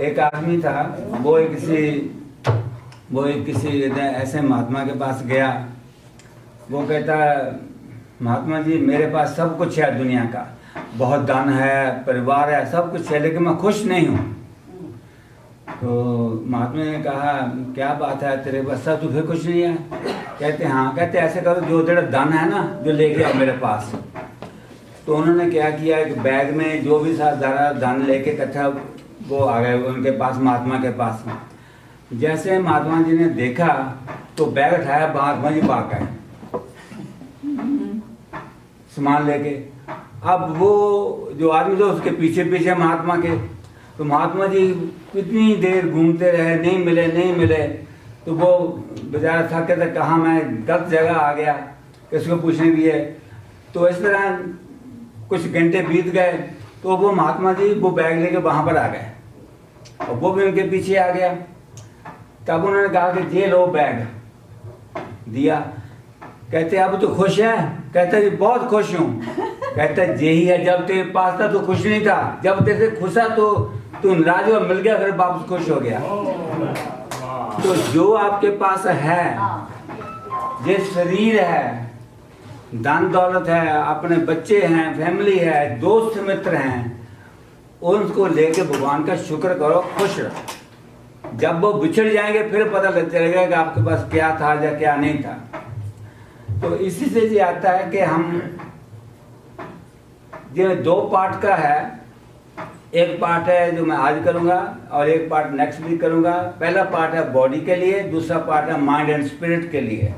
एक आदमी था, वो किसी ऐसे महात्मा के पास गया। वो कहता, महात्मा जी मेरे पास सब कुछ है दुनिया का, बहुत धन है, परिवार है, सब कुछ है, लेकिन मैं खुश नहीं हूँ। तो महात्मा ने कहा, क्या बात है, तेरे पास सब, तू फिर कुछ नहीं है? कहते हाँ। कहते ऐसे करो, जो तेरा धन है ना, जो लेके आओ मेरे पास। तो उन्होंने क्या किया, एक बैग में जो भी सारा धन लेके इकट्ठा वो आ गए उनके पास, महात्मा के पास। जैसे महात्मा जी ने देखा तो बैग उठाया, महात्मा जी भाग गए सामान लेके। अब वो जो आदमी था उसके पीछे पीछे महात्मा के, तो महात्मा जी कितनी देर घूमते रहे, नहीं मिले। तो वो बेचारा थक के तक, कहाँ मैं गलत जगह आ गया, किसको पूछने भी है। तो इस तरह कुछ घंटे बीत गए, तो वो महात्मा जी वो बैग लेके वहाँ पर आ गए और वो भी उनके पीछे आ गया। तब उन्होंने कहा कि ये लो बैग, दिया। कहते अब तो खुश है? कहते जी बहुत खुश हूँ। कहते यही है, जब तेरे पास था तो खुश नहीं था, जब तेरे से खुश था तो तू नाराज हुआ, मिल गया, फिर वापस खुश हो गया। तो जो आपके पास है, ये शरीर है, धन दौलत है, अपने बच्चे हैं, फैमिली है, दोस्त मित्र हैं, उनको लेके भगवान का शुक्र करो, खुश रहो। जब वो बिछड़ जाएंगे फिर पता लग चलेगा कि आपके पास क्या था या क्या नहीं था। तो इसी से ये आता है कि हम जो दो पार्ट का है, एक पार्ट है जो मैं आज करूंगा और एक पार्ट नेक्स्ट वीक करूंगा। पहला पार्ट है बॉडी के लिए, दूसरा पार्ट है माइंड एंड स्पिरिट के लिए।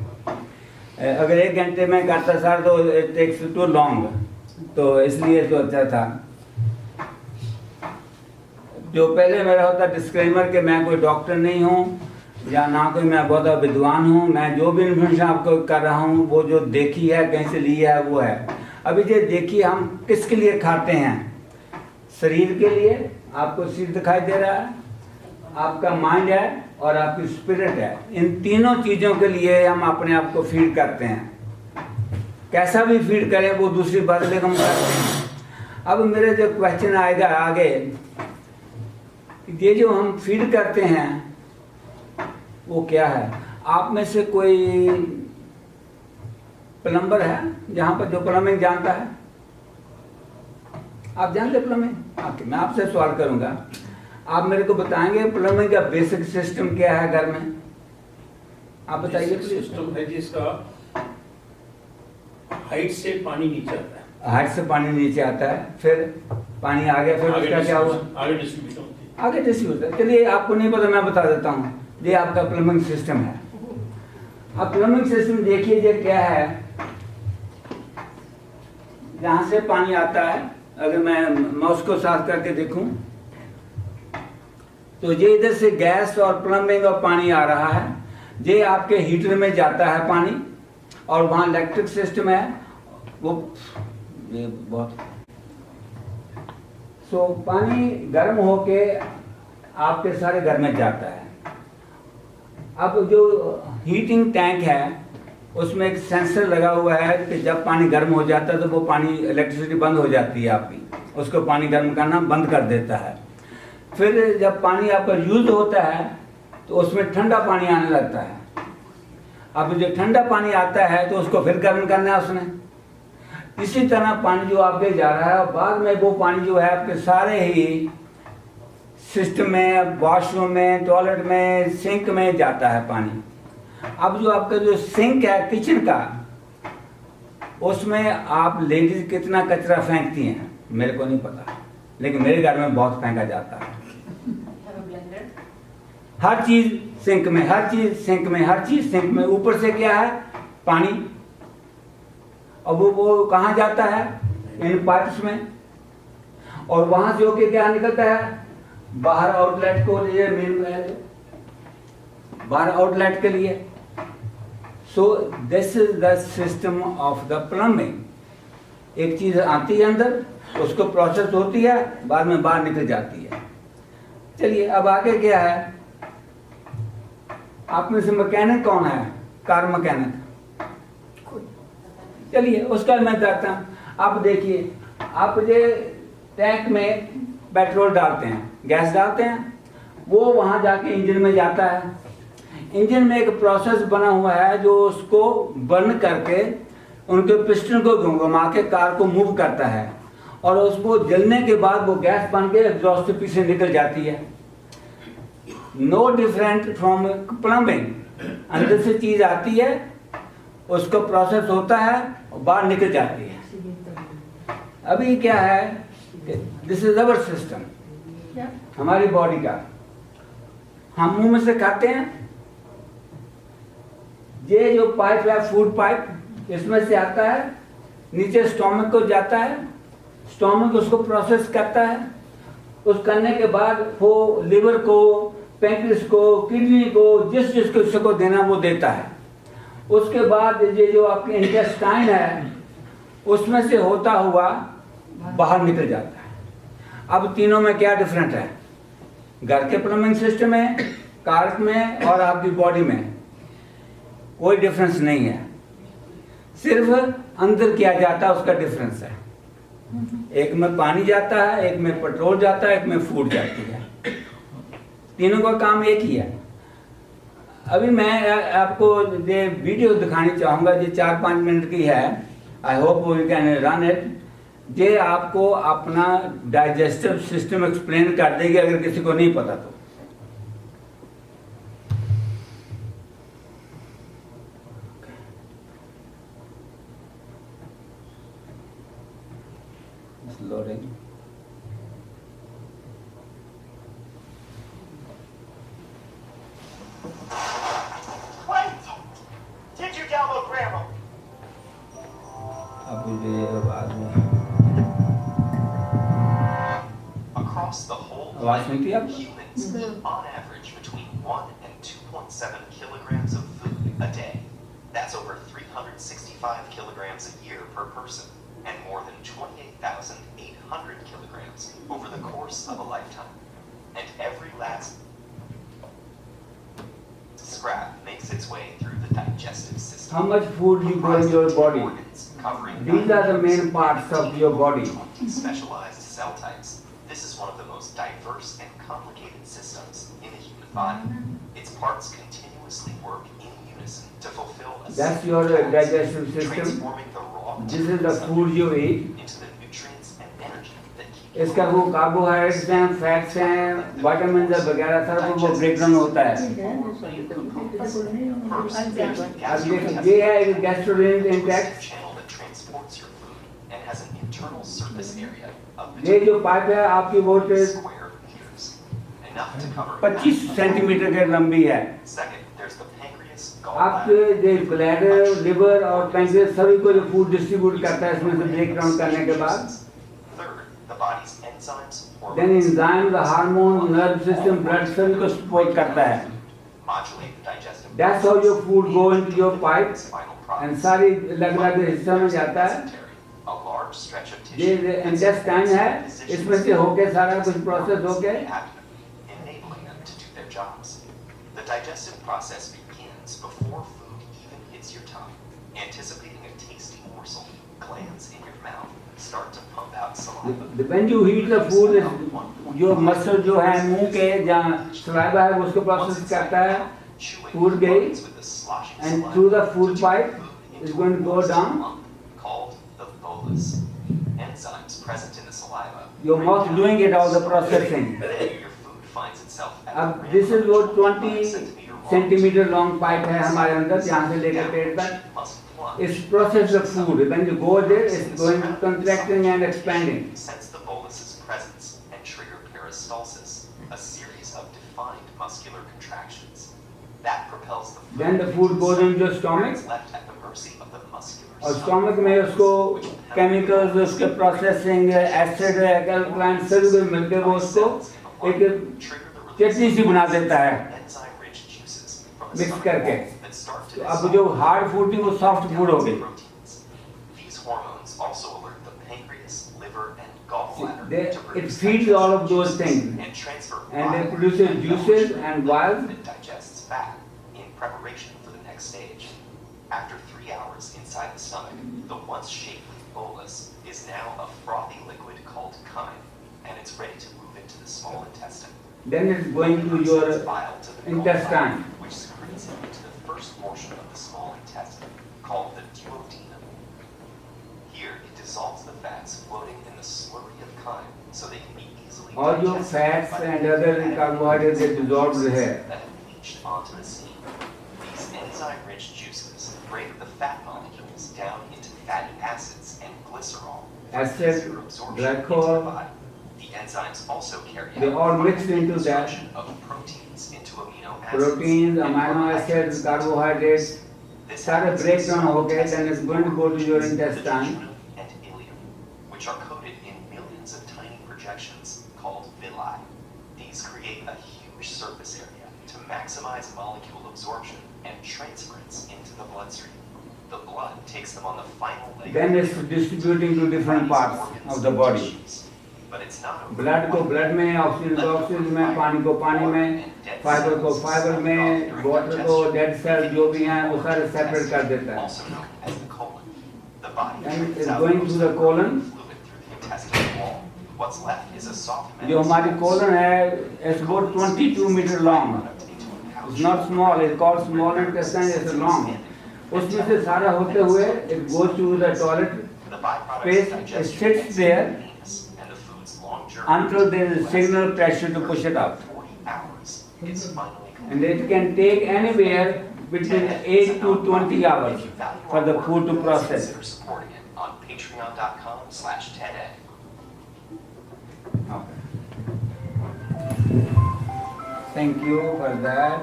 अगर 1 घंटे में करता सर तो इट टेक्स टू लॉन्ग, तो इसलिए तो अच्छा था। जो पहले मेरा होता डिस्क्लेमर कि मैं कोई डॉक्टर नहीं हूँ या ना कोई मैं बहुत विद्वान हूँ, मैं जो भी इन्फॉर्मेशन आपको कर रहा हूँ वो जो देखी है, कहीं से ली है, वो है। अभी ये देखिए, हम किसके लिए खाते हैं? शरीर के लिए, आपको शरीर दिखाई दे रहा है, आपका माइंड है और आपकी स्पिरिट है। इन तीनों चीज़ों के लिए हम अपने आप को फीड करते हैं। कैसा भी फीड करें वो दूसरी बात, लेकिन हम करते हैं। अब मेरे जो क्वेश्चन आएगा आगे, ये जो हम फीड करते हैं वो क्या है? आप में से कोई प्लम्बर है जहाँ पर जो प्लम्बिंग जानता है? आप जानते प्लम्बिंग? मैं आपसे सवाल करूंगा, आप मेरे को बताएंगे प्लम्बिंग का बेसिक सिस्टम क्या है घर में? आप बताइए। सिस्टम है जिसका हाइट से पानी नीचे आता है। हाइट से पानी नीचे आता है, फिर पानी आ गया, फिर उसका क्या हुआ? आगे डिस्ट्रीब्यूशन होती है। आगे डिस्ट्रीब्यूशन। चलिए, आपको नहीं पता, मैं बता देता हूँ। ये आपका प्लम्बिंग सिस्टम है। अब प्लम्बिंग सिस्टम देखिए ये क्या है। जहाँ से पानी आता है, अगर मैं माउस को साफ करके देखूं तो ये इधर से गैस और प्लम्बिंग और पानी आ रहा है। ये आपके हीटर में जाता है पानी, और वहाँ इलेक्ट्रिक सिस्टम है, वो ये बहुत पानी गर्म होके आपके सारे घर में जाता है। अब जो हीटिंग टैंक है उसमें एक सेंसर लगा हुआ है कि जब पानी गर्म हो जाता है तो वो पानी, इलेक्ट्रिसिटी बंद हो जाती है आपकी, उसको पानी गर्म करना बंद कर देता है। फिर जब पानी आपका यूज होता है तो उसमें ठंडा पानी आने लगता है। अब जो ठंडा पानी आता है तो उसको फिर गर्म करना है उसने। इसी तरह पानी जो आपके जा रहा है, और बाद में वो पानी जो है आपके सारे ही सिस्टम में, वॉशरूम में, टॉयलेट में, सिंक में जाता है पानी। अब जो आपका जो सिंक है किचन का, उसमें आप लेडीज कितना कचरा फेंकती हैं मेरे को नहीं पता, लेकिन मेरे घर में बहुत फेंका जाता है। हर चीज सिंक में, हर चीज सिंक में, हर चीज सिंक में। ऊपर से क्या है? पानी। अब वो कहाँ जाता है? इन पाइप्स में, और वहां से होके क्या निकलता है? बाहर आउटलेट को लिए, बाहर आउटलेट के लिए। सो this is the system of the plumbing. एक चीज आती है अंदर, उसको प्रोसेस होती है, बाद में बाहर निकल जाती है। चलिए, अब आगे क्या है? आप में से मैकेनिक कौन है? Car mechanic. चलिए, उसका मैं बताता हूँ। आप देखिए, आप ये टैंक में पेट्रोल डालते हैं, गैस डालते हैं, वो वहाँ जाके इंजन में जाता है। इंजन में एक प्रोसेस बना हुआ है जो उसको बर्न करके उनके पिस्टन को घुमा के कार को मूव करता है, और उसको जलने के बाद वो गैस बन के एग्जॉस्ट से पीछे निकल जाती है। No different from plumbing. अंदर से चीज आती है, उसको प्रोसेस होता है और बाहर निकल जाती है। अभी क्या है, दिस इज अवर सिस्टम, हमारी बॉडी का। हम मुंह में से खाते हैं, ये जो पाइप है फूड पाइप, इसमें से आता है, नीचे स्टोमक को जाता है, स्टोमक उसको प्रोसेस करता है। उस करने के बाद वो लिवर को, पैंक्रियास को, किडनी को, जिस जिसको देना वो देता है। उसके बाद ये जो आपके इंटेस्टाइन है उसमें से होता हुआ बाहर निकल जाता है। अब तीनों में क्या डिफरेंट है? घर के प्लम्बिंग सिस्टम में, कार में और आपकी बॉडी में कोई डिफरेंस नहीं है, सिर्फ अंदर किया जाता है उसका डिफरेंस है। एक में पानी जाता है, एक में पेट्रोल जाता है, एक में फूड जाती है। तीनों का काम एक ही है। अभी मैं आपको ये वीडियो दिखानी चाहूँगा, ये 4-5 मिनट की है। I hope we can run it. ये आपको अपना डाइजेस्टिव सिस्टम एक्सप्लेन कर देगी अगर किसी को नहीं पता तो। Loading. Wait! Did you download Grammarly? अभी ये बाद में Across the whole आवाज सुनती है आप? humans eat on average between 1 and 2.7 kilograms of food a day. That's over 365 kilograms a year per person, and more than 28,800 kilograms over the course of a lifetime. And every last scrap makes its way through the digestive system. How much food you go in your body? Covering These are the main parts of your body. specialized cell types. This is one of the most diverse and complicated systems in the human body. Its parts continuously work in unison to fulfill a That's your digestive system. transforming the raw This is the materials of food you eat. into the nutrients and energy that keep इसका वो carbohydrates हैं, fats हैं, vitamin वगैरह सारा वो breakdown होता है। अब ये है एक gastrointestinal tract. channel that transports your food and has an internal surface area of ये जो पाइप है आपकी वो square meters, enough to cover 25 centimetre के लंबी है। Second, there's the pancreas, आपके gallbladder. जो ब्लैडर, लिवर और पैंक्रियास सभी को जो फूड डिस्ट्रीब्यूट करता है इसमें से ब्रेकडाउन करने के बाद। Third, the body's enzymes, then hormones, enzyme, the hormone, nerve system, blood सभी को सपोर्ट करता है। modulate the digestive That's how your food go into your pipe Its final and product. सारी अलग-अलग हिस्सों में जाता है। A large stretch of tissue. ये इंटेस्टाइन है, इसमें से होके सारा कुछ प्रोसेस होके enabling them to do their jobs. The digestive process begins before food even hits your tongue. Anticipating a tasty morsel, glands in your mouth start to pump out saliva. when you eat the food, जो muscle जो है मुंह के जहाँ saliva है उसको process करता है, Chewing food gate, combines with the sloshing and saliva through the food to pipe turn food is into going to a go moist down. lump called the bolus. Enzymes present in the saliva. Your mouth doing it all the processing. Then your food finds itself at अब the this is वो 20 centimeter long centimetre long pipe है हमारे अंदर, यहाँ से लेकर पेट तक। must plunge It's process of food. When you go there, it's going contracting and expanding. sense the bolus's presence and trigger peristalsis, a series of defined muscular contractions. That propels the food Then the food goes into your where stomach. it's left at the mercy of the muscular और stomach में उसको chemicals, उसके processing, acid, alkaline सभी कुछ मिलकर वो उसको एक चटनी सी बना देता है enzyme-rich juices from the mix stomach करके। wall that start to तो अब जो हार्ड फूड थी वो सॉफ्ट फूड हो गई। proteins. These hormones also alert the pancreas, liver, and gallbladder They, to it produce feeds all of those digestive things, juices and transfer and they bile produces to the juices molecule and bile. that digests fat in preparation for the next stage. After 3 hours inside the stomach, the once shapely bolus is now a frothy liquid called chyme, and it's ready to move into the small intestine. Then it's going to It your sends bile to the intestine. gallbladder, which secretes it into the first portion of the small intestine, called the duodenum. Here, it dissolves the fats floating in the slurry of chyme, so they can be easily और जो digested fats by the and other adequate carbohydrates that dissolved juices है, that have leached onto the seed. These enzyme-rich juices break the fat molecules down into fatty acids and glycerol for Acid, easier absorption glycol, into the body. The enzymes also carry they out all the mixed into that. construction of proteins into amino acids. Proteins, and amino acids, carbohydrates, This सारे happens break in down small हो गए, then it's going to go to your intestine, the intestine. jejunum and ileum, which are coated in millions of tiny projections called villi. These create a huge surface area to maximize molecule absorption and transference into the bloodstream. The blood takes them on the final leg. Then it's distributing to different parts of the body. But it's not over blood को one blood में, oxygen को oxygen में, पानी को पानी में, fibre को fibre में, वाटर को डेड सेल जो भी हैं वो सारे सेपरेट कर देता है. also known as the colon. The body And drains it's out going most to the of colon. fluid through the intestinal wall. What's left is a soft जो हमारी mass कोलन है, it's about 22 meter long. It's not small. It's called small intestine. It's long. उसमें से सारा होते हुए it goes to the toilet The byproducts space. of It digestion sits ends there in the anus, and the food's long journey until there is lasts signal pressure to push it out. 40 hours. It's finally And it can take anywhere between 8 to 20 hours If you value for our the work, food to please process. Consider supporting it on patreon.com/TEDA. Okay. Thank you for that.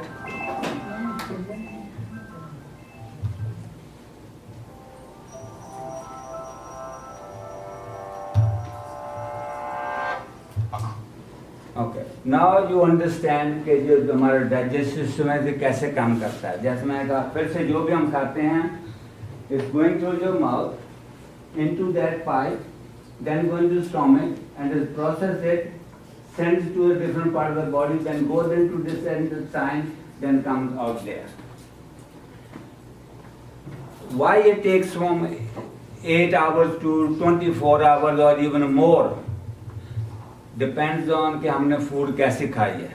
Okay. Now you understand कि जो हमारा digestive system है ये कैसे काम करता है. जैसे मैंने कहा फिर से जो भी हम खाते हैं it's going through your mouth into that pipe, then going to stomach and is processed it, sends to a different part of the body, then goes into this intestine, then comes out there. Why it takes from 8 hours to 24 hours or even more depends on कि हमने food कैसे खाई है.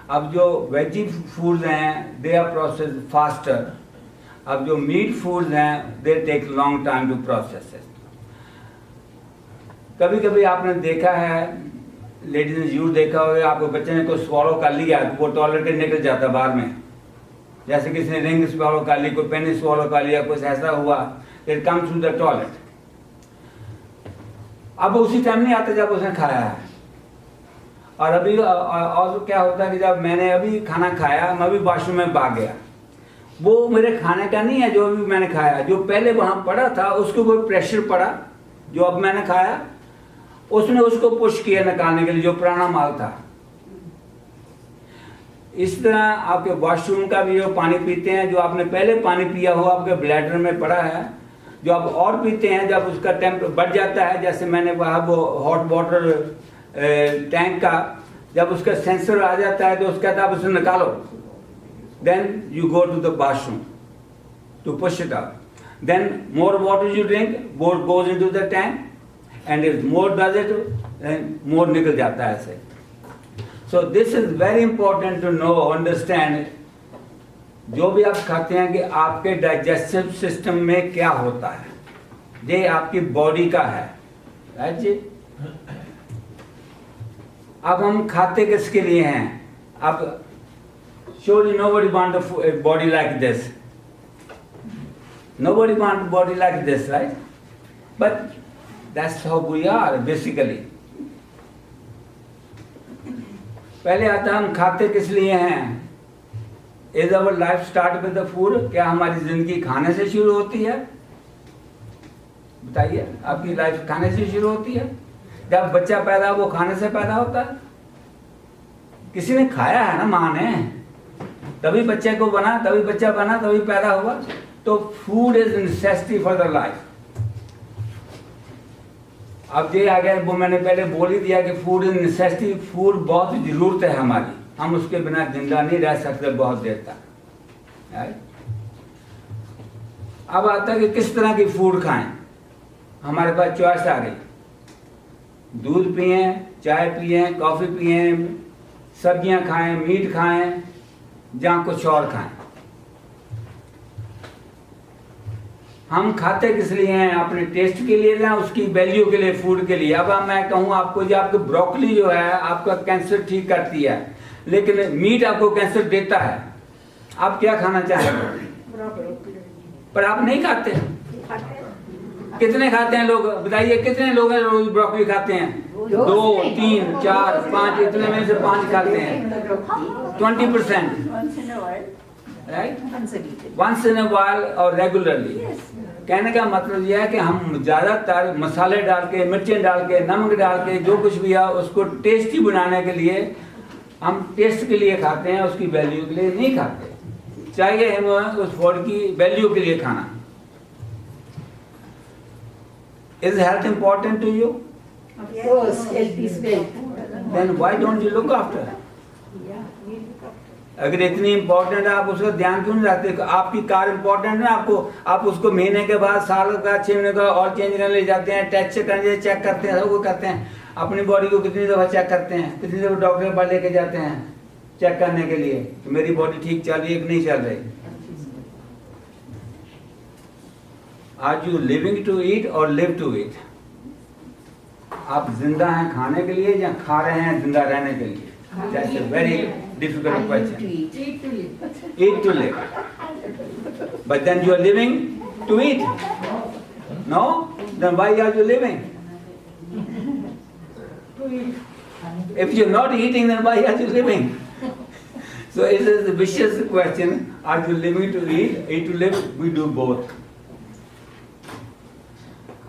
अब जो veggie foods हैं they are process faster. अब जो मीट फूड्स हैं they take long time to process it. कभी कभी आपने देखा है, लेडीज ने जरूर देखा होगा, आपके बच्चे ने कोई स्वॉलो कर लिया वो टॉयलेट के निकल जाता है बाहर में. जैसे किसी ने रिंग स्वॉलो कर ली, कोई पेन स्वॉलो कर लिया, कुछ ऐसा हुआ, it comes to the toilet. अब उसी टाइम नहीं आता जब उसने खाया है. और अभी और क्या होता है कि जब मैंने अभी खाना खाया मैं अभी वॉशरूम में भाग गया, वो मेरे खाने का नहीं है जो अभी मैंने खाया, जो पहले वहां पड़ा था उसको कोई प्रेशर पड़ा जो अब मैंने खाया, उसने उसको पुश किया निकालने के लिए जो पुराना माल था. इस तरह आपके वॉशरूम का भी जो पानी पीते हैं, जो आपने पहले पानी पिया हो आपके ब्लैडर में पड़ा है, जो आप और पीते हैं जब उसका टेम्परेचर बढ़ जाता है, जैसे मैंने कहा वो हॉट वाटर टैंक का जब उसका सेंसर आ जाता है तो उसका कहता है उसे निकालो, then you go to the washroom to push it out. Then more water you drink, more goes into the tank and is more does it more निकल जाता है ऐसे. So this is very important to know understand. जो भी आप खाते हैं कि आपके डाइजेस्टिव सिस्टम में क्या होता है, ये आपकी बॉडी का है, राइट जी. अब हम खाते किसके लिए हैं? अब surely nobody want a body like this. Nobody want a body like this, right? But that's how we are basically. पहले आता हम खाते किस लिए हैं? Is our life start with the food? क्या हमारी जिंदगी खाने से शुरू होती है? बताइए, आपकी लाइफ खाने से शुरू होती है? जब बच्चा पैदा वो खाने से पैदा होता है. किसी ने खाया है ना, माँ ने, तभी बच्चे को बना, तभी बच्चा बना, तभी पैदा हुआ. तो food is necessity for the life. अब ये आ गया, वो मैंने पहले बोल ही दिया कि फूड इज नेसेसिटी. फूड बहुत जरूरत है हमारी, हम उसके बिना जिंदा नहीं रह सकते बहुत देर तक. अब आता है कि किस तरह की फूड खाएं. हमारे पास चॉइस आ गई. दूध पिए, चाय पिए, कॉफ़ी पिए, सब्जियां खाएं, मीट खाएं, या कुछ और खाएं। हम खाते किस लिए हैं? अपने टेस्ट के लिए ना, उसकी वैल्यू के लिए, फूड के लिए। अब मैं कहूँ आपको, जो आपको ब्रोकली जो है आपका कैंसर ठीक करती है, लेकिन मीट आपको कैंसर देता है। आप क्या खाना चाहेंगे? पर आप नहीं खाते। कितने खाते हैं लोग? बताइए, कितने लोग हैं रोज ब्रोकली खाते हैं? 2, 3, 4, 5, इतने में से 5 खाते हैं। 20%, right? Once in a while or regularly. कहने का मतलब यह है कि हम ज़्यादातर मसाले डाल के, मिर्चें डाल के, नमक डाल के, जो कुछ भी है उसको टेस्टी बनाने के लिए हम टेस्ट के लिए खाते हैं, उसकी वैल्यू के लिए नहीं खाते। चाहिए हमें उस फूड की वैल्यू के लिए खाना। Is health important to you? Of course, health is wealth. Then why don't you look after? अगर इतनी इम्पोर्टेंट है, आप उसका ध्यान क्यों नहीं रखते? आपकी कार इम्पोर्टेंट है आपको, आप उसको महीने के बाद, साल का, 6 महीने का और चेंज करने ले जाते हैं, टेस्ट करने चेक करते हैं, सब कुछ करते हैं। अपनी बॉडी को कितनी दफ़ा चेक करते हैं, कितनी दफ़ा डॉक्टर के पास लेके जाते हैं चेक करने के लिए कि मेरी बॉडी ठीक चल रही है कि नहीं चल रही। Are you living to eat or live to eat? आप जिंदा हैं खाने के लिए या खा रहे हैं जिंदा रहने के लिए? That's a very difficult question. Eat to live. But then you are living to eat. No? Then why are you living? If you're not eating, then why are you living? So it is a vicious question. Are you living to eat? Eat to live? We do both.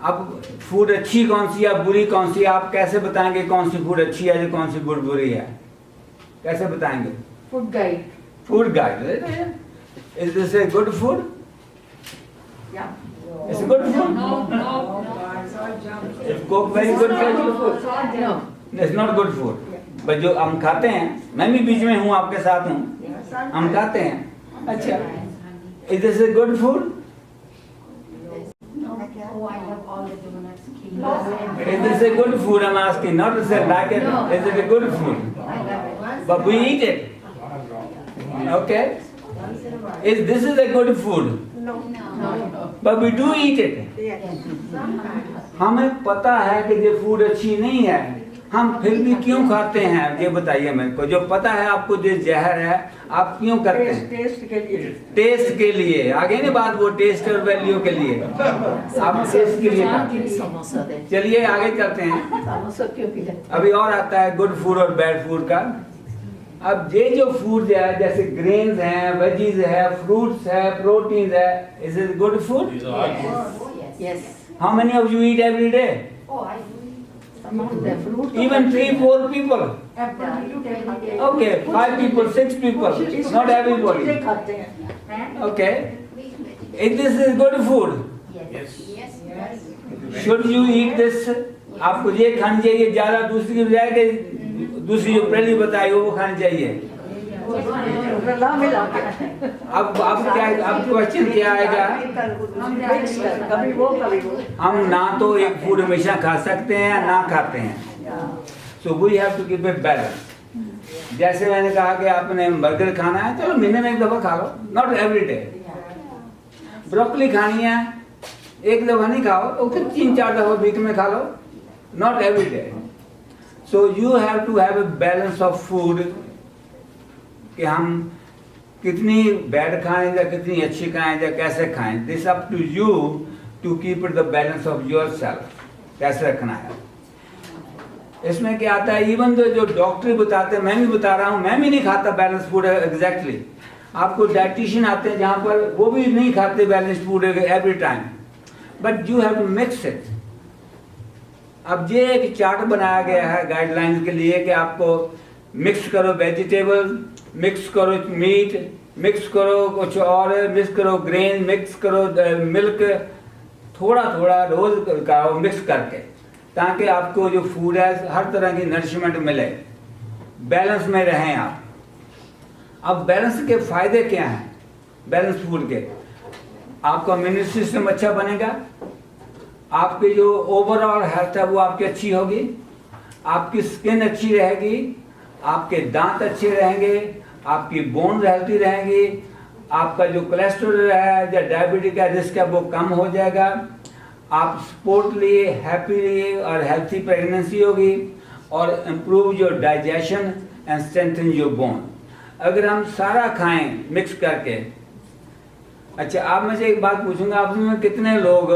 अब food अच्छी कौन सी है, बुरी कौन सी है? आप कैसे बताएंगे कौन सी फूड अच्छी है, कौन सी फूड बुरी है? कैसे बताएंगे? Food guide. Food guide. Is this a good food? Yeah. It's a good food. If cook very good food. No. It's not good food. But जो हम खाते हैं, मैं भी बीच में हूँ, आपके साथ हूँ, हम खाते हैं। अच्छा, is this a good food? Oh, I have all the donuts, Is this a good food? I'm asking, not to say like it. Is it a good food? But we eat it. Okay? Is this is a good food? No. But we do eat it. हमें पता है कि ये food अच्छी नहीं है, हम फिर भी क्यों खाते हैं? ये बताइए मेरे को। जो पता है आपको ये जहर है, आप क्यों करते हैं? टेस्ट के लिए। टेस्ट के लिए। आगे नहीं बात, वो टेस्ट और वैल्यू के लिए। आप टेस्ट के लिए खाते हैं। चलिए आगे चलते हैं। समोसा क्यों खिलाते? अभी और आता है गुड फूड और बैड फूड का। अब ये जो फूड है, जैसे ग्रेन्स हैं, वेजीज है, फ्रूट्स है, प्रोटीन है, is it good food? Yes. How many of you eat every day? Oh, I Some of the fruit. Even 3-4 people. do. Okay, 5 people, 6 people, not everybody. चीजें खाते हैं। Okay, if this is good food, Yes. Yes. Yes. should you eat this? आपको ये खानी चाहिए ज़्यादा, दूसरी की बजाय कि दूसरी जो पहली बताई वो खानी चाहिए। मिला मिला के। अब क्या, अब क्वेश्चन क्या आएगा? Mix कर, कभी वो कभी वो। हम ना तो एक फूड हमेशा खा सकते हैं ना खाते हैं। So we have to keep it balance. जैसे मैंने कहा कि आपने बर्गर खाना है, चलो महीने में एक दफ़ा खा लो, नॉट एवरी डे। ब्रोकली खानी है, एक दफ़ा नहीं खाओ, तो फिर 3-4 दफ़ा वीक में खा लो, not every day. So you have to have a balance of food, कि हम कितनी बैड खाएं या कितनी अच्छी खाएं या कैसे खाएं। This up to you to keep it the balance of yourself, कैसे रखना है। इसमें क्या आता है, इवन जो डॉक्टर बताते हैं, मैं भी बता रहा हूँ, मैं भी नहीं खाता बैलेंस फूड एग्जैक्टली। आपको डाइटिशियन आते हैं जहाँ पर वो भी नहीं खाते balance food every time, but you have to mix it. अब ये एक चार्ट बनाया गया है गाइडलाइंस के लिए कि आपको मिक्स करो वेजिटेबल, मिक्स करो मीट, मिक्स करो कुछ और, मिक्स करो ग्रेन, मिक्स करो मिल्क, थोड़ा थोड़ा रोज खाओ मिक्स करके, ताकि आपको जो फूड है हर तरह की नरिशमेंट मिले, बैलेंस में रहें आप। अब बैलेंस के फायदे क्या हैं? बैलेंस फूड के, आपका इम्यूनिटी सिस्टम अच्छा बनेगा, आपकी जो ओवरऑल हेल्थ है वो आपकी अच्छी होगी, आपकी स्किन अच्छी रहेगी, आपके दांत अच्छे रहेंगे, आपकी बोन हेल्थी रहेंगी, आपका जो कोलेस्ट्रॉल है या डायबिटीज का रिस्क है वो कम हो जाएगा, आप स्पोर्टली हैप्पीली और हेल्थी प्रेगनेंसी होगी, और improve your digestion and strengthen your bone. अगर हम सारा खाएं मिक्स करके। अच्छा, आप में से एक बात पूछूंगा, आप में कितने लोग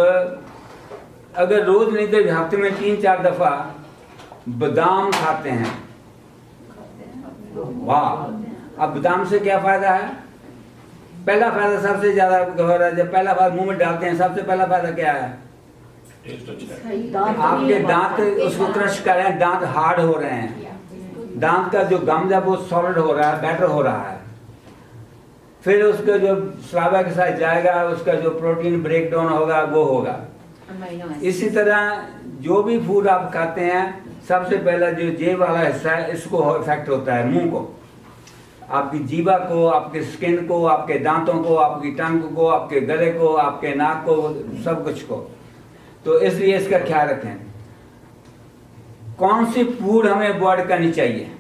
अगर रोज नहीं तो हफ्ते में 3-4 दफा बादाम खाते हैं? वाह! अब बादाम से क्या फायदा है? पहला फायदा सबसे ज्यादा हो रहा है, जब पहला फायदा मुंह में डालते हैं सबसे पहला फायदा क्या है? टेस्ट अच्छा है। आपके दांत उसको क्रश कर रहे हैं, दांत हार्ड हो रहे हैं, दांत का जो गम है वो सॉलिड हो रहा है, बेटर हो रहा है। फिर उसका जो स्रावा के साथ जाएगा, उसका जो प्रोटीन ब्रेक डाउन होगा वो होगा। इसी तरह जो भी फूड आप खाते हैं, सबसे पहला जो जेब वाला हिस्सा है इसको इफेक्ट होता है, मुंह को, आपकी जीवा को, आपके स्किन को, आपके दांतों को, आपकी टंग को, आपके गले को, आपके नाक को, सब कुछ को। तो इसलिए इसका ख्याल रखें। कौन सी फूड हमें अवॉइड करनी चाहिए?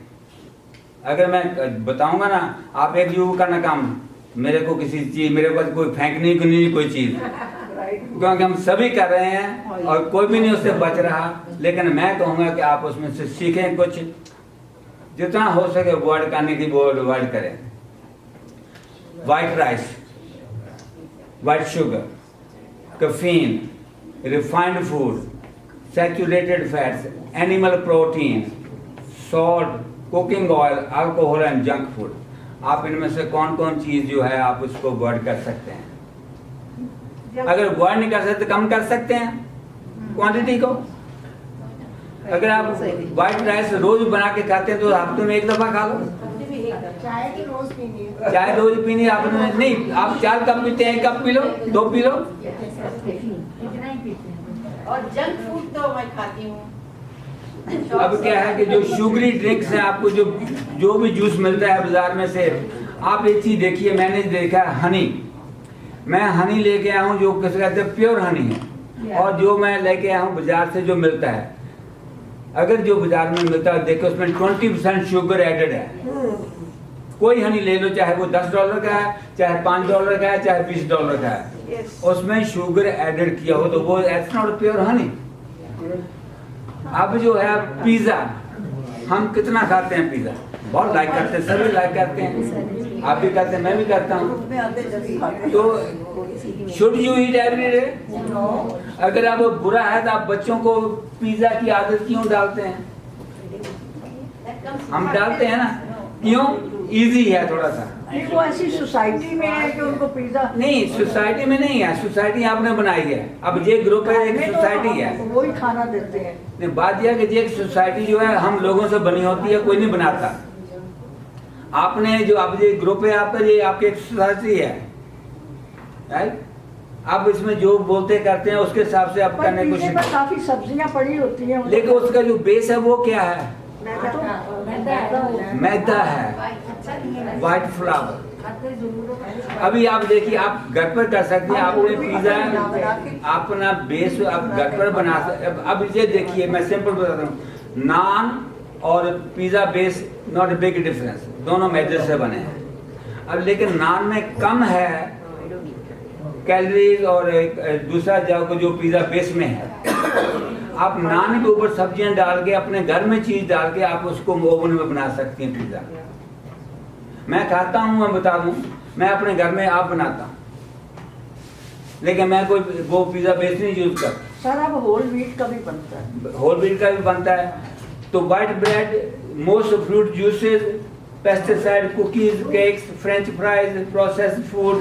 अगर मैं बताऊंगा ना, आप एक युवक का ना काम, मेरे को किसी चीज, मेरे पास कोई फेंकने की नहीं कोई चीज, क्योंकि हम सभी कर रहे हैं और कोई भी नहीं उससे बच रहा। लेकिन मैं कहूँगा कि आप उसमें से सीखें कुछ, जितना हो सके अवॉइड करने की वो अवॉइड करें। White rice, white sugar, caffeine, refined food, saturated fats, animal protein, salt, cooking oil, alcohol and junk food. आप इनमें से कौन कौन चीज जो है आप उसको अवॉइड कर सकते हैं? अगर अवॉइड नहीं कर सकते कम कर सकते हैं क्वांटिटी को। अगर आप व्हाइट राइस रोज बना के खाते हैं तो हफ्ते में 1 दफा खा लो। चाय तो रोज पीनी है। चाय रोज पीनी आपने नहीं, आप 4 कप पीते हैं, 1 cup P low, 2 P low. इतना ही पीते हैं। और जंक फूड तो मैं खाती हूँ। अब क्या है कि जो शुगरी ड्रिंक्स है, आपको जो भी जूस मिलता है बाजार में से, आप एक चीज देखिए, मैंने देखा है हनी, मैं हनी लेके आया हूँ जो किसी कहते हैं प्योर हनी है, और जो मैं लेके आया हूँ बाजार से जो मिलता है, अगर जो बाजार में मिलता है देखो उसमें 20% शुगर एडेड है। कोई हनी ले लो, चाहे वो $10 का है, चाहे $5 का है, चाहे $20 का है, उसमें शुगर एडेड किया हो तो वो इट्स नॉट प्योर हनी। अब जो है पिज्जा, हम कितना खाते हैं पिज्जा? बहुत लाइक करते हैं, सभी लाइक करते हैं, आप भी करते हैं, मैं भी करता हूँ। तो should you eat every day? अगर आप बुरा है तो आप बच्चों को पिज्जा की आदत क्यों डालते हैं? हम डालते हैं ना, क्यों? इजी है थोड़ा सा। वो ऐसी सोसाइटी में है कि उनको पिज्जा नहीं, सोसाइटी में नहीं है, सोसाइटी आपने बनाई है। अब ये ग्रुप है, एक सोसाइटी है, वही खाना देते हैं। नहीं, बात यह है कि ये सोसाइटी जो है हम लोगों से बनी होती है, कोई नहीं बनाता। आपने जो अब ये ग्रुप है आपका, ये आपकी एक सोसाइटी है, राइट? आप इसमें जो बोलते करते हैं उसके हिसाब से आप करने की पीछे कोशिश। पर काफी सब्जियां पड़ी होती हैं, लेकिन उसका जो बेस है वो क्या है? मैदा है, व्हाइट फ्लावर। अभी आप देखिए, आप घर पर कर सकते हैं, आपने पिज्जा अपना बेस आप घर पर बना सकते। अब ये देखिए, मैं सिंपल बताता हूँ, नान और pizza base not a big difference, दोनों मैदे से बने हैं। अब लेकिन नान में कम है कैलोरीज और दूसरा जो पिज्जा बेस में है। आप नान के ऊपर सब्जियां डाल के, अपने घर में चीज डाल के आप उसको ओवन में बना सकती हैं पिज्जा। मैं खाता हूँ, मैं बता दूं, मैं अपने घर में आप बनाता हूँ, लेकिन मैं कोई वो पिज्जा बेस नहीं यूज करता। सर अब होल व्हीट का भी बनता है। होल व्हीट का भी बनता है। तो white bread, most fruit juices, pesticide, cookies, cakes, French fries, processed food,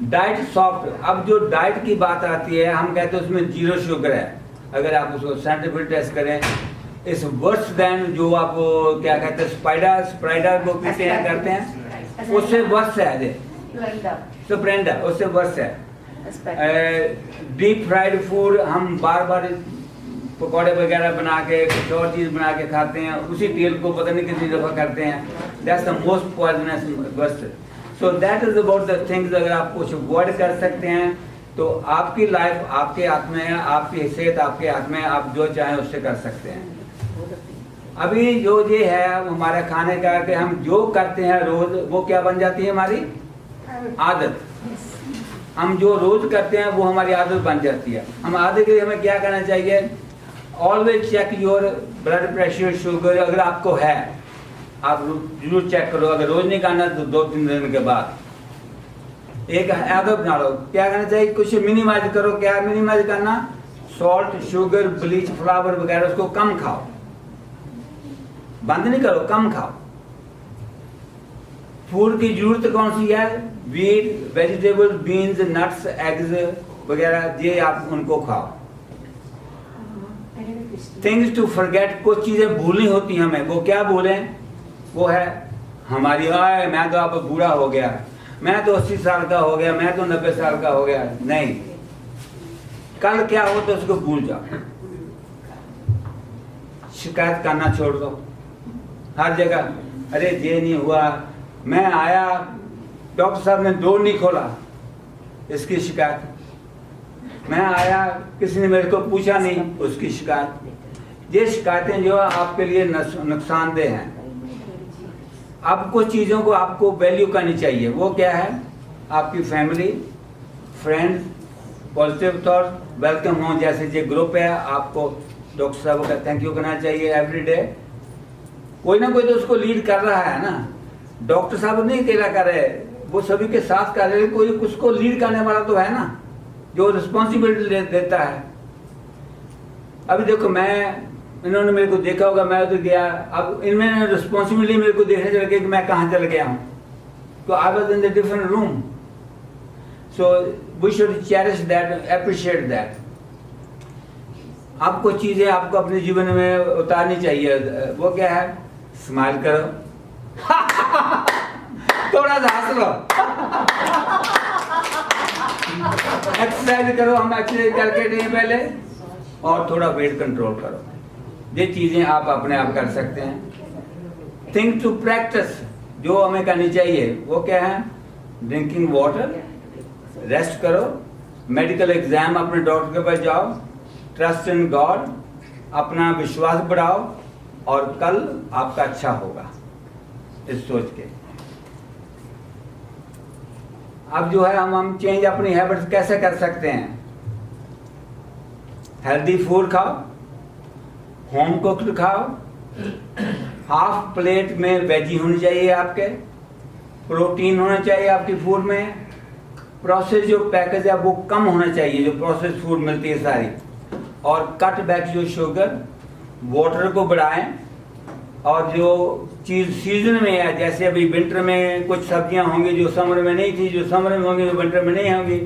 diet soft. अब जो डाइट की बात आती है, हम कहते हैं उसमें 0 शुगर है। अगर आप उसको साइंटिफिक टेस्ट करें, इस वर्स देन जो आप क्या कहते हैं स्प्राइडा को पीते हैं करते हैं, उससे वर्स है, स्प्लेंडर उससे वर्स है। डीप फ्राइड फूड हम बार बार पकौड़े वगैरह बना के, कुछ और चीज बना के खाते हैं, उसी तेल को पता नहीं कितनी दफा करते हैं। That's the most poisonous worse. So that is about the things. अगर आप कुछ अवॉइड कर सकते हैं तो आपकी लाइफ आपके हाथ में है, आपकी सेहत आपके हाथ में है, आप जो चाहें उससे कर सकते हैं। अभी जो ये है हमारे खाने का कि हम जो करते हैं रोज वो क्या बन जाती है हमारी आदत। हम जो रोज करते हैं वो हमारी आदत बन जाती है। हम आदत के लिए हमें क्या करना चाहिए, always check your blood pressure, sugar अगर आपको है आप जरूर चेक करो। अगर रोज नहीं करना तो 2-3 दिन के बाद एक आदत बना लो। क्या करना चाहिए, कुछ मिनिमाइज करो। क्या मिनिमाइज करना, सॉल्ट, शुगर, ब्लीच, फ्लावर वगैरह उसको कम खाओ, बंद नहीं करो, कम खाओ। फूड की जरूरत कौन सी है, wheat, vegetable, beans, nuts, eggs वगैरह, ये आप उनको खाओ। थिंग्स टू फॉरगेट, कुछ चीजें भूलनी होती हैं हमें। वो क्या भूलें, वो है हमारी आय मैं तो अब बूढ़ा हो गया, मैं तो 80 साल का हो गया, मैं तो 90 साल का हो गया। नहीं, कल क्या हो तो उसको भूल जाओ। शिकायत करना छोड़ दो हर जगह, अरे ये नहीं हुआ, मैं आया डॉक्टर साहब ने डोर नहीं खोला, इसकी शिकायत। मैं आया किसी ने मेरे को पूछा नहीं, उसकी शिकायत। ये शिकायतें जो आपके लिए नुकसानदेह हैं। अब कुछ चीज़ों को आपको वैल्यू करनी चाहिए। वो क्या है, आपकी family, friends, positive thought, welcome home जैसे ये ग्रुप है, आपको डॉक्टर साहब का थैंक यू करना चाहिए एवरी डे। कोई ना कोई तो उसको लीड कर रहा है ना, डॉक्टर साहब नहीं अकेला कर रहे, वो सभी के साथ कर रहे, कोई उसको लीड करने वाला तो है ना, जो रिस्पॉन्सिबिलिटी देता है। अभी देखो मैं, इन्होंने मेरे को देखा होगा, मैं उधर गया, अब इनमें रिस्पॉन्सिबिलिटी मेरे को देखने चल गया कि मैं कहाँ चल गया हूँ, तो I was in the different room. So we should cherish that, appreciate that. आपको चीजें आपको अपने जीवन में उतारनी चाहिए। वो क्या है, स्माइल करो थोड़ा सा हंस लो एक्सरसाइज करो, हम एक्सरसाइज करके नहीं पहले, और थोड़ा वेट कंट्रोल करो। ये चीजें आप अपने आप कर सकते हैं। थिंक टू प्रैक्टिस, जो हमें करनी चाहिए वो क्या है, ड्रिंकिंग वाटर, रेस्ट करो, मेडिकल एग्जाम अपने डॉक्टर के पास जाओ, ट्रस्ट इन गॉड, अपना विश्वास बढ़ाओ, और कल आपका अच्छा होगा इस सोच के। अब जो है हम चेंज अपनी हैबिट्स कैसे कर सकते हैं, हेल्दी फूड खाओ, होम कुक्ड खाओ, हाफ प्लेट में वेजी होनी चाहिए आपके, प्रोटीन होना चाहिए आपकी फूड में, प्रोसेस जो पैकेज है वो कम होना चाहिए, जो प्रोसेस फूड मिलती है सारी, और कट बैक जो शुगर, वाटर को बढ़ाएं, और जो चीज़ सीजन में है, जैसे अभी विंटर में कुछ सब्जियां होंगी जो समर में नहीं थी, जो समर में होंगी जो विंटर में नहीं होंगी,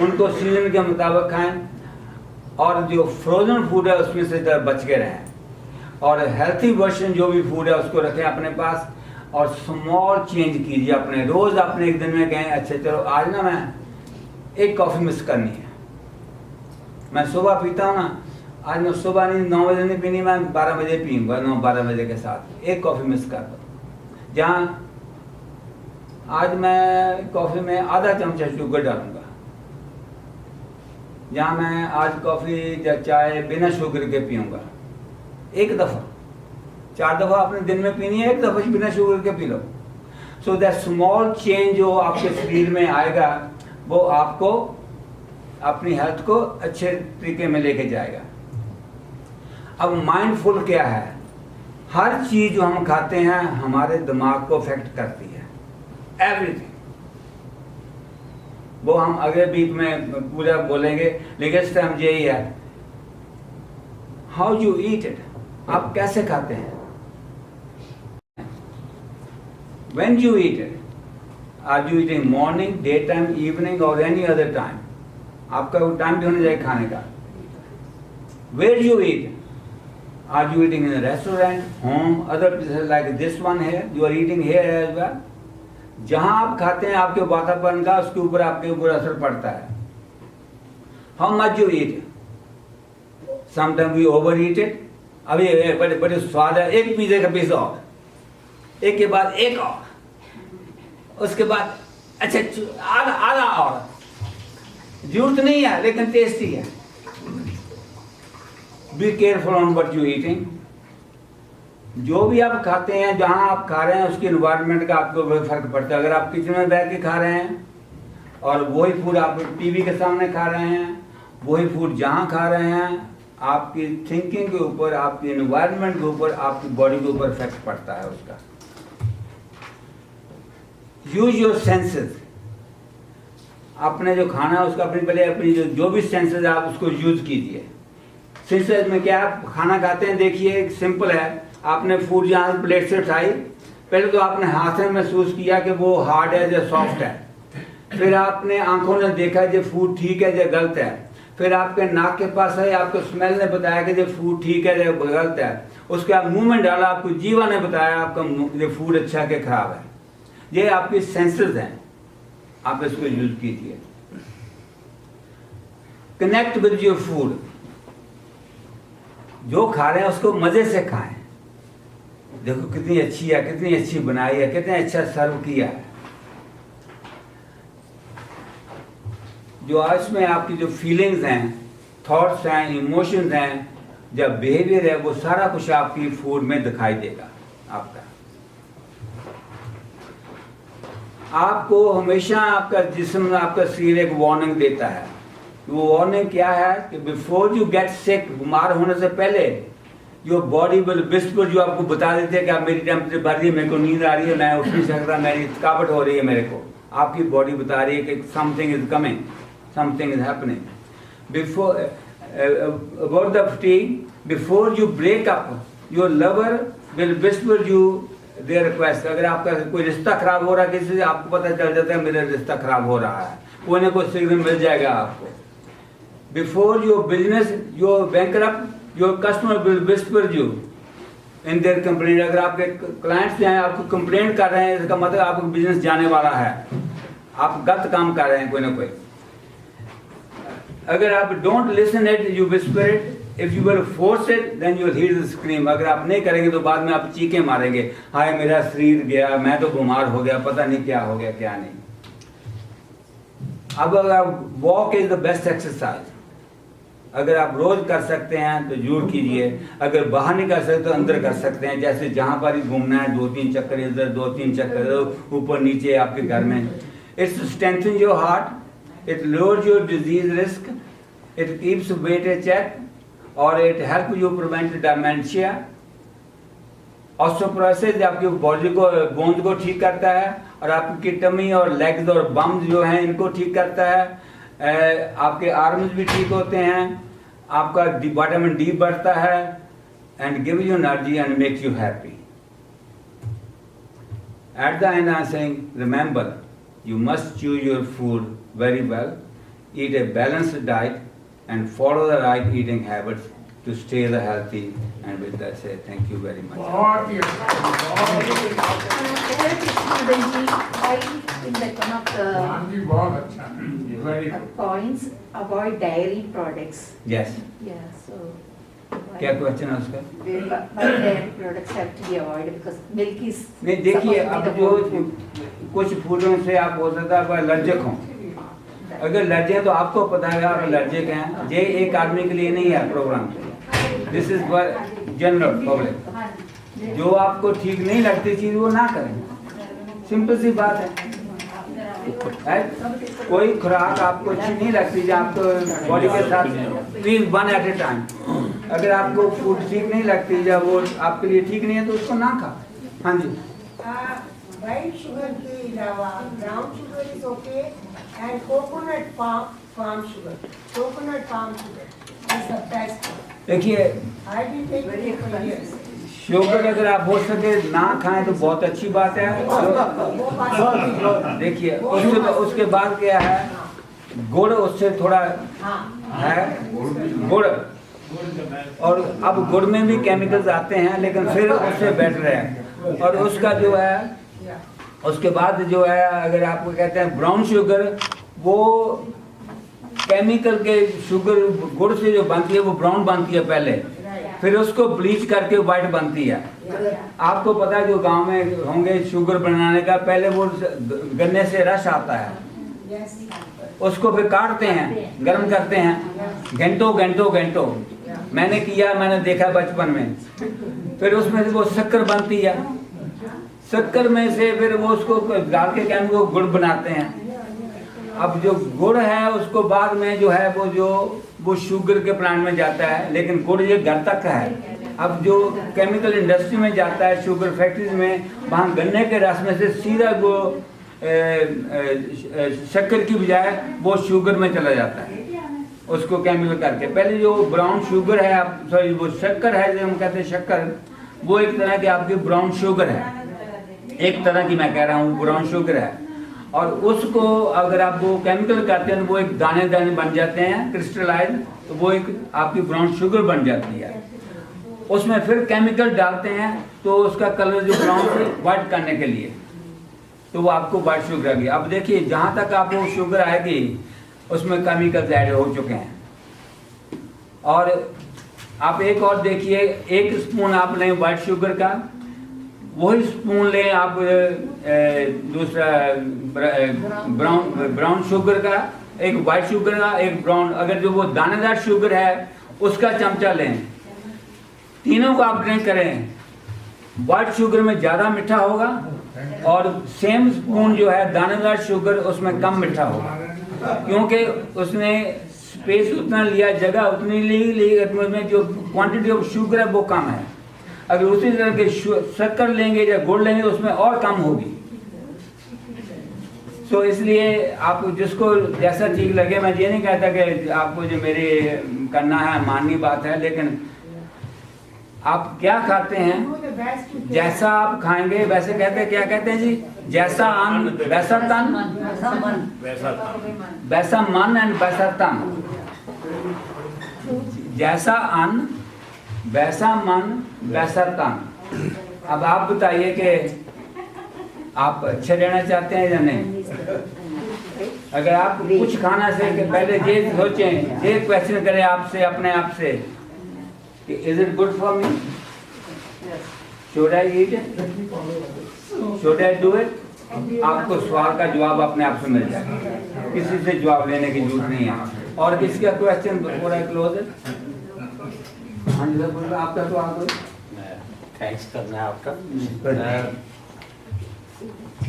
उनको सीजन के मुताबिक खाएं, और जो फ्रोजन फूड है उसमें से बच के रहें, और हेल्थी वर्जन जो भी फूड है उसको रखें अपने पास, और स्मॉल चेंज कीजिए अपने। रोज अपने एक दिन में कहें अच्छा चलो आज ना मैं एक कॉफ़ी मिस करनी है, मैं सुबह पीता हूँ ना, आज मैं सुबह नहीं 9 बजे नहीं पीनी, मैं 12 बजे पीऊँगा, 9-12 बजे के साथ एक कॉफ़ी मिस कर दो। जहाँ आज मैं कॉफ़ी में आधा चमचा शुगर डालूंगा, जहाँ मैं आज कॉफ़ी या चाय बिना शुगर के पीऊँगा, एक दफ़ा, 4 दफ़ा अपने दिन में पीनी है, एक दफ़ा बिना शुगर के P low. So that small change जो आपके शरीर में आएगा वो आपको अपनी हेल्थ को अच्छे तरीके में लेके जाएगा। अब माइंडफुल क्या है, हर चीज़ जो हम खाते हैं हमारे दिमाग को अफेक्ट करती है, एवरीथिंग। वो हम अगले वीक में पूरा बोलेंगे, लेकिन इस टाइम यही है, हाउ यू ईट इट, आप कैसे खाते हैं, when you eat it, are you eating morning, day time, evening और एनी अदर टाइम, आपका टाइम भी होना चाहिए खाने का। Where you eat, are you eating in restaurant, home, other places like this one है, you are eating here as well. जहां आप खाते हैं आपके वातावरण का उसके ऊपर आपके ऊपर असर पड़ता है। How much you eat, sometime we overeat it. अभी बड़े बड़े स्वाद है, एक पिज्जे का पीस और, एक के बाद एक और, उसके बाद अच्छा आधा आधा और, जरूरत नहीं है लेकिन टेस्टी है। Be careful on what you eating. जो भी आप खाते हैं, जहाँ आप खा रहे हैं उसके इन्वायरमेंट का आपको फर्क पड़ता है। अगर आप किचन में बैठ के खा रहे हैं और वही फूड आप टीवी के सामने खा रहे हैं, वही फूड जहाँ खा रहे हैं, आपकी थिंकिंग के ऊपर, आपके इन्वायरमेंट के ऊपर, आपकी बॉडी के ऊपर इफेक्ट पड़ता है उसका। Use your senses. आपने जो खाना है उसका अपनी जो भी सेंसेस है आप उसको यूज कीजिए। सेंसेस में क्या, आप खाना खाते हैं, देखिए सिंपल है, आपने फूड जहाँ प्लेट से उठाई, पहले तो आपने हाथ में महसूस किया कि वो हार्ड है या सॉफ्ट है, फिर आपने आंखों ने देखा जो फूड ठीक है या गलत है, फिर आपके नाक के पास है, आपको स्मेल ने बताया कि जो फूड ठीक है या गलत है, उसके आप मुंह में डाला, आपको जीवा ने बताया आपका ये फूड अच्छा है कि खराब है। ये आपकी सेंसेस हैं, आप इसको यूज कीजिए। Connect with your food. जो खा रहे हैं उसको मजे से खाएं। देखो कितनी अच्छी है, कितनी अच्छी बनाई है, कितने अच्छा सर्व किया है। जो आज में आपकी जो फीलिंग्स हैं, थॉट्स हैं, इमोशंस हैं, जब बिहेवियर है, वो सारा कुछ आपकी फूड में दिखाई देगा आपका। आपको हमेशा आपका जिस्म, आपका शरीर एक वार्निंग देता है। वो वार्निंग क्या है कि बिफोर यू गेट सिक, बीमार होने से पहले योर बॉडी विल विस्पर, जो आपको बता देते हैं कि आप मेरी टेम्परेचर बढ़ रही है, मेरे को नींद आ रही है, मैं उठ नहीं सकता, मेरी थकावट हो रही है, मेरे को आपकी बॉडी बता रही है कि something is coming, something is happening. Before about the fatigue, before you break up, your lover will whisper you their request. अगर आपका कोई रिश्ता खराब हो रहा है किसी से, आपको पता चल जाता है मेरा रिश्ता खराब हो रहा है, कोई ना कोई सिग्नल मिल जाएगा आपको। Before your business, your bankrupt, your customer will whisper you in their complaint. अगर आपके क्लाइंट्स जो हैं आपको कंप्लेंट कर रहे हैं, इसका मतलब आपका बिजनेस जाने वाला है, आप गलत काम कर रहे हैं कोई ना कोई। अगर आप don't listen it, you whisper it. If you will force it, then you will hear the scream. अगर आप नहीं करेंगे तो बाद में आप चीखें मारेंगे, हाय मेरा शरीर गया, मैं तो बीमार हो गया, पता नहीं क्या हो गया क्या नहीं। अब अगर walk is the best exercise. अगर आप रोज कर सकते हैं तो जरूर कीजिए। अगर बाहर नहीं कर सकते तो अंदर कर सकते हैं। जैसे जहां पर ही घूमना है, 2-3 चक्कर इधर, 2-3 चक्कर इधर, ऊपर नीचे आपके घर में। It's strengthen your heart, it lowers your disease risk, it keeps weight a check, और it help you prevent dementia. Osteoporosis आपकी बॉडी को, बोन्स को ठीक करता है, और आपकी टमी और लेग्स और बम्स जो हैं इनको ठीक करता है। आपके आर्म्स भी ठीक होते हैं, आपका विटामिन डी बढ़ता है, and give you energy and makes you happy. At the and I am saying, remember you must choose your food very well, eat a balanced diet, and follow the right eating habits to stay the healthy. And with that, say thank you very much. बहुत ही अच्छा, बहुत ही In the one of हाँ जी, बहुत अच्छा, very the good. points, avoid dairy products. Yes. Yeah, so. क्या question है उसका? Why dairy products have to be avoided because milk is. नहीं, देखिए supposed अब to be जो the whole food. कुछ फूडों से आप हो सकता है आप एलर्जिक हों। अगर एलर्जी है तो आपको पता है आप एलर्जिक हैं। ये एक आदमी के लिए नहीं है programme, this is for general public. जो आपको ठीक नहीं लगती चीज वो ना करें, सिंपल सी बात है। कोई खुराक आपको अच्छी नहीं लगती जो आपको बॉडी के साथ, please one at a time. अगर आपको फूड ठीक नहीं लगती या वो आपके लिए ठीक नहीं है तो उसको ना खा। हाँ जी, वाइट शुगर के अलावा brown sugar is okay and coconut palm sugar. Coconut palm sugar is the best one. देखिए I've been taking it for years. Sugar अगर आप हो सके ना खाएं तो बहुत अच्छी बात है। देखिए उसके बाद क्या है, गुड़ उससे थोड़ा है, गुड़, और अब गुड़ में भी केमिकल्स आते हैं लेकिन फिर उससे बेटर है। और उसका जो है उसके बाद जो है, अगर आपको कहते हैं ब्राउन शुगर, वो केमिकल के शुगर गुड़ से जो बनती है वो ब्राउन बनती है पहले, फिर उसको ब्लीच करके वाइट बनती है। आपको पता है जो गांव में होंगे शुगर बनाने का, पहले वो गन्ने से रस आता है, Yes. उसको फिर काटते हैं, गर्म करते हैं, घंटों। मैंने किया, मैंने देखा बचपन में। फिर उसमें से वो शक्कर बनती है, शक्कर में से फिर वो उसको डाल के क्या वो गुड़ बनाते हैं। अब जो गुड़ है उसको बाद में जो है वो शुगर के प्लांट में जाता है, लेकिन गुड़ ये घर तक का है। अब जो केमिकल इंडस्ट्री में जाता है, शुगर फैक्ट्रीज में, वहाँ गन्ने के रस में से सीधा वो शक्कर की बजाय वो शुगर में चला जाता है, उसको केमिकल करके। पहले जो ब्राउन शुगर है, आप सॉरी वो शक्कर है, जो हम कहते हैं शक्कर, वो एक तरह की आपकी ब्राउन शुगर है, एक तरह की मैं कह रहा हूँ ब्राउन शुगर है। और उसको अगर आप वो केमिकल करते हैं तो वो एक दाने दाने बन जाते हैं क्रिस्टलाइज, तो वो एक आपकी ब्राउन शुगर बन जाती है। उसमें फिर केमिकल डालते हैं तो उसका कलर जो ब्राउन से व्हाइट करने के लिए, तो वो आपको व्हाइट शुगर आएगी। अब देखिए जहाँ तक आपको शुगर आएगी उसमें केमिकल्स ऐड हो चुके हैं। और आप एक और देखिए, 1 स्पून आप लें व्हाइट शुगर का, वही स्पून लें आप दूसरा ब्राउन शुगर का, एक व्हाइट शुगर का, एक ब्राउन, अगर जो वो दानेदार शुगर है उसका चमचा लें, तीनों को आप ड्रिंक करें। व्हाइट शुगर में ज़्यादा मीठा होगा और सेम स्पून जो है दानेदार शुगर उसमें कम मीठा होगा, क्योंकि उसने स्पेस उतना लिया, जगह उतनी ली, उसमें जो क्वांटिटी ऑफ शुगर है वो कम है। अगर उसी तरह के शक्कर लेंगे या गुड़ लेंगे उसमें और कम होगी। तो इसलिए आप जिसको जैसा ठीक लगे, मैं ये नहीं कहता कि आपको जो मेरे करना है माननी बात है, लेकिन आप क्या खाते हैं, जैसा आप खाएंगे वैसे कहते हैं, क्या कहते हैं जी, जैसा अन्न वैसा तन, वैसा मन एंड वैसा तन। जैसा अन्न वैसा मन वैसा तन। अब आप बताइए कि आप अच्छे रहना चाहते हैं या नहीं। अगर आप कुछ खाना से पहले ये सोचें, ये क्वेश्चन करें आपसे, अपने आप से, is it good for me, should I eat it, should I do it. आपको सवाल का जवाब अपने आप से मिल जाएगा, किसी से जवाब लेने की जरूरत नहीं है। और किसी का question before I close it. हाँ जी सर, आपका तो आ गए, थैंक्स करना है आपका।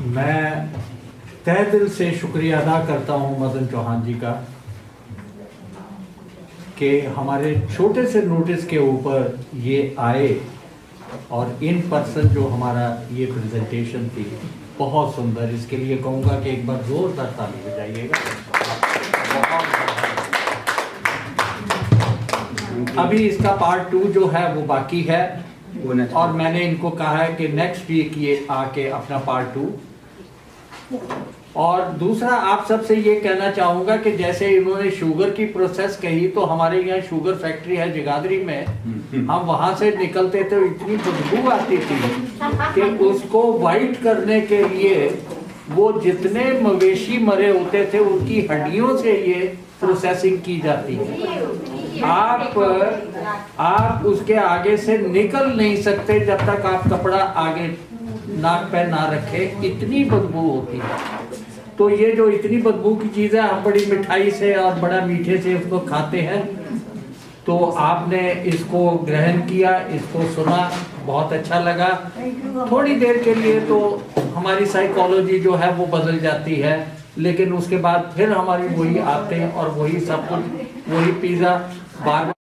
मैं तहे दिल से शुक्रिया अदा करता हूं मदन चौहान जी का कि हमारे छोटे से नोटिस के ऊपर ये आए और इन पर्सन जो हमारा ये प्रेजेंटेशन थी बहुत सुंदर। इसके लिए कहूँगा कि एक बार जोरदार ताली बजाइएगा। अभी इसका पार्ट 2 जो है वो बाकी है और मैंने इनको कहा है कि नेक्स्ट वीक ये आके अपना पार्ट 2। और दूसरा आप सबसे ये कहना चाहूँगा कि जैसे इन्होंने शुगर की प्रोसेस कही, तो हमारे यहाँ शुगर फैक्ट्री है जगाधरी में, हम वहाँ से निकलते थे, इतनी बदबू आती थी कि उसको वाइट करने के लिए वो जितने मवेशी मरे होते थे उनकी हड्डियों से ये प्रोसेसिंग की जाती है। आप उसके आगे से निकल नहीं सकते जब तक आप कपड़ा आगे नाक पे ना रखे, इतनी बदबू होती है। तो ये जो इतनी बदबू की चीज़ है, हम बड़ी मिठाई से और बड़ा मीठे से उसको खाते हैं। तो आपने इसको ग्रहण किया, इसको सुना, बहुत अच्छा लगा। थोड़ी देर के लिए तो हमारी साइकोलॉजी जो है वो बदल जाती है, लेकिन उसके बाद फिर हमारी वही आते हैं और वही सब कुछ, वही पिज़्ज़ा बार